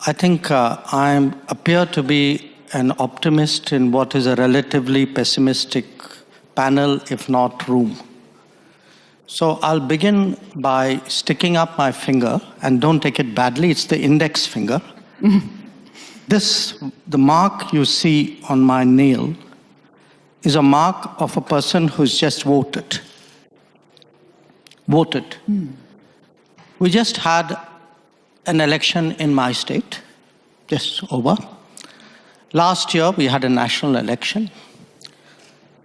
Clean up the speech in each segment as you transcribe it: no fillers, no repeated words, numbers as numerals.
I think I appear to be an optimist in what is a relatively pessimistic panel, if not room. So I'll begin by sticking up my finger, and don't take it badly, it's the index finger. The mark you see on my nail is a mark of a person who's just voted. We just had an election in my state, just over. Last year, we had a national election.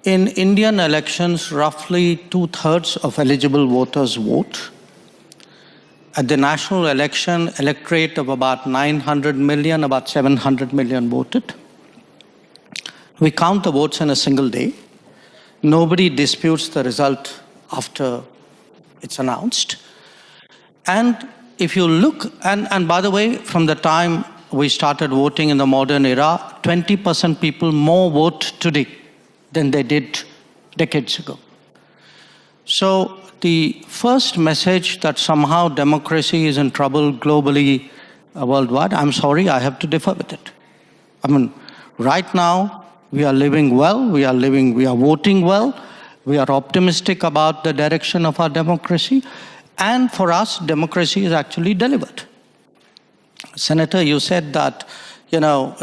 In Indian elections, roughly 2/3 of eligible voters vote. At the national election, electorate of about 900 million, about 700 million voted. We count the votes in a single day. Nobody disputes the result after it's announced. And if you look, and by the way, from the time we started voting in the modern era, 20% people more vote today than they did decades ago. So the first message that somehow democracy is in trouble globally, worldwide, I'm sorry, I have to differ with it. I mean, right now, we are living well, we are voting well, we are optimistic about the direction of our democracy, and for us, democracy is actually delivered. Senator, you said that,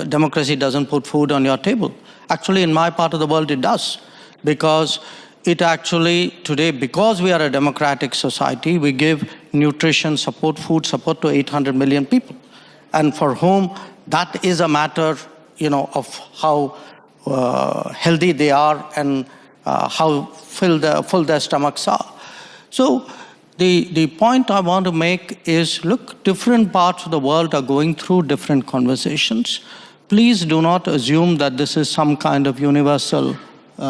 democracy doesn't put food on your table. Actually, in my part of the world, it does. Because it actually, today, because we are a democratic society, we give nutrition support, food support to 800 million people. And for whom that is a matter, of how healthy they are and how full their stomachs are. So the point I want to make is, look, different parts of the world are going through different conversations. Please do not assume that this is some kind of universal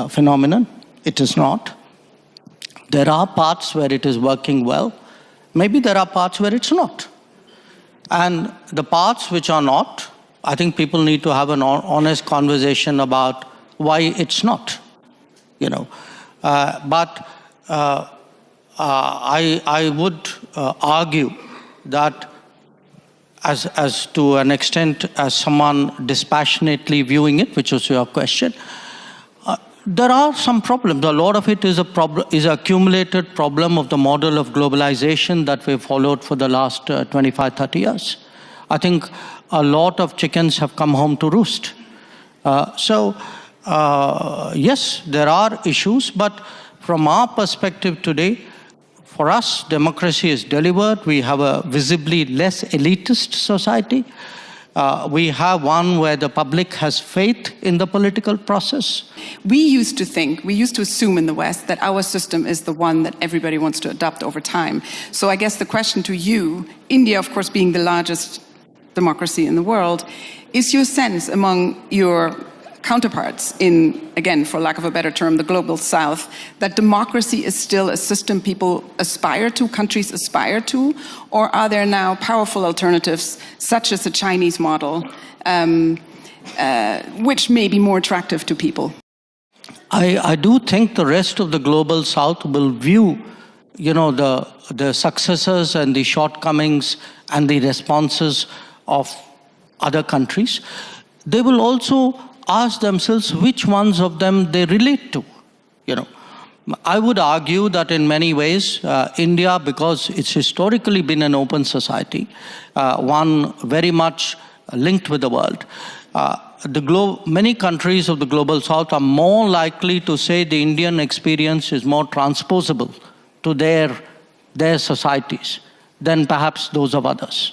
phenomenon. It is not. There are parts where it is working well. Maybe there are parts where it's not. And the parts which are not, I think people need to have an honest conversation about why it's not. I would argue that as to an extent as someone dispassionately viewing it, which was your question, there are some problems. A lot of it is an accumulated problem of the model of globalization that we've followed for the last 25, 30 years. I think a lot of chickens have come home to roost. Yes, there are issues, but from our perspective today, for us, democracy is delivered. We have a visibly less elitist society. We have one where the public has faith in the political process. We used to assume in the West that our system is the one that everybody wants to adopt over time. So I guess the question to you, India, of course, being the largest democracy in the world, is your sense among your counterparts in, again, for lack of a better term, the global South, that democracy is still a system people aspire to, countries aspire to, or are there now powerful alternatives, such as the Chinese model, which may be more attractive to people? I do think the rest of the global South will view, the successes and the shortcomings and the responses of other countries. They will also ask themselves which ones of them they relate to. I would argue that in many ways, India, because it's historically been an open society, one very much linked with the world, many countries of the global South are more likely to say the Indian experience is more transposable to their societies than perhaps those of others.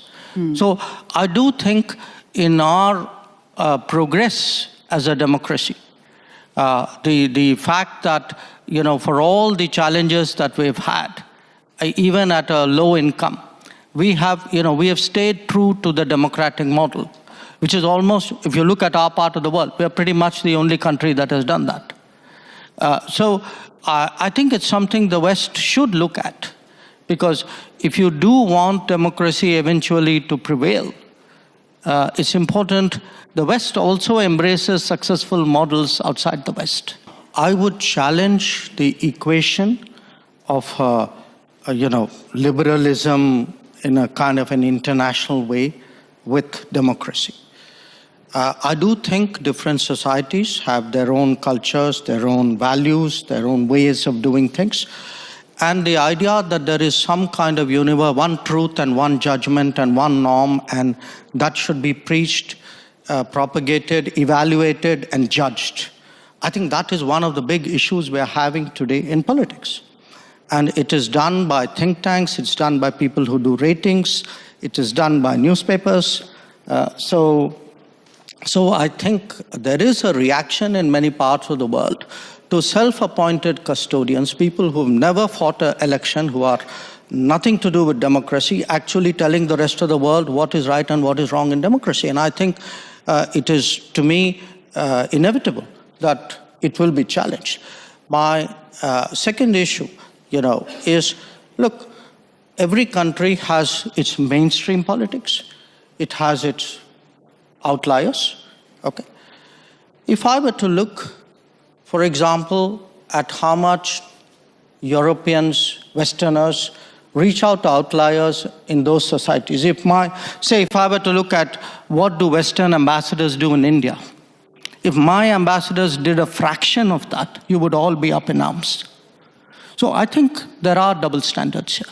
So I do think in our progress as a democracy, the fact that, for all the challenges that we've had, even at a low income, we have stayed true to the democratic model, which is almost, if you look at our part of the world, we are pretty much the only country that has done that. So I think it's something the West should look at, because if you do want democracy eventually to prevail, it's important the West also embraces successful models outside the West. I would challenge the equation of, liberalism in a kind of an international way with democracy. I do think different societies have their own cultures, their own values, their own ways of doing things. And the idea that there is some kind of universe, one truth and one judgment and one norm, and that should be preached, propagated, evaluated, and judged. I think that is one of the big issues we're having today in politics. And it is done by think tanks, it's done by people who do ratings, it is done by newspapers. So I think there is a reaction in many parts of the world to self-appointed custodians, people who've never fought an election, who are nothing to do with democracy, actually telling the rest of the world what is right and what is wrong in democracy. And I think it is, to me, inevitable that it will be challenged. My second issue, is, look, every country has its mainstream politics. It has its outliers, okay? If I were to look, for example, at how much Europeans, Westerners, reach out to outliers in those societies. If I were to look at what do Western ambassadors do in India, if my ambassadors did a fraction of that, you would all be up in arms. So I think there are double standards here.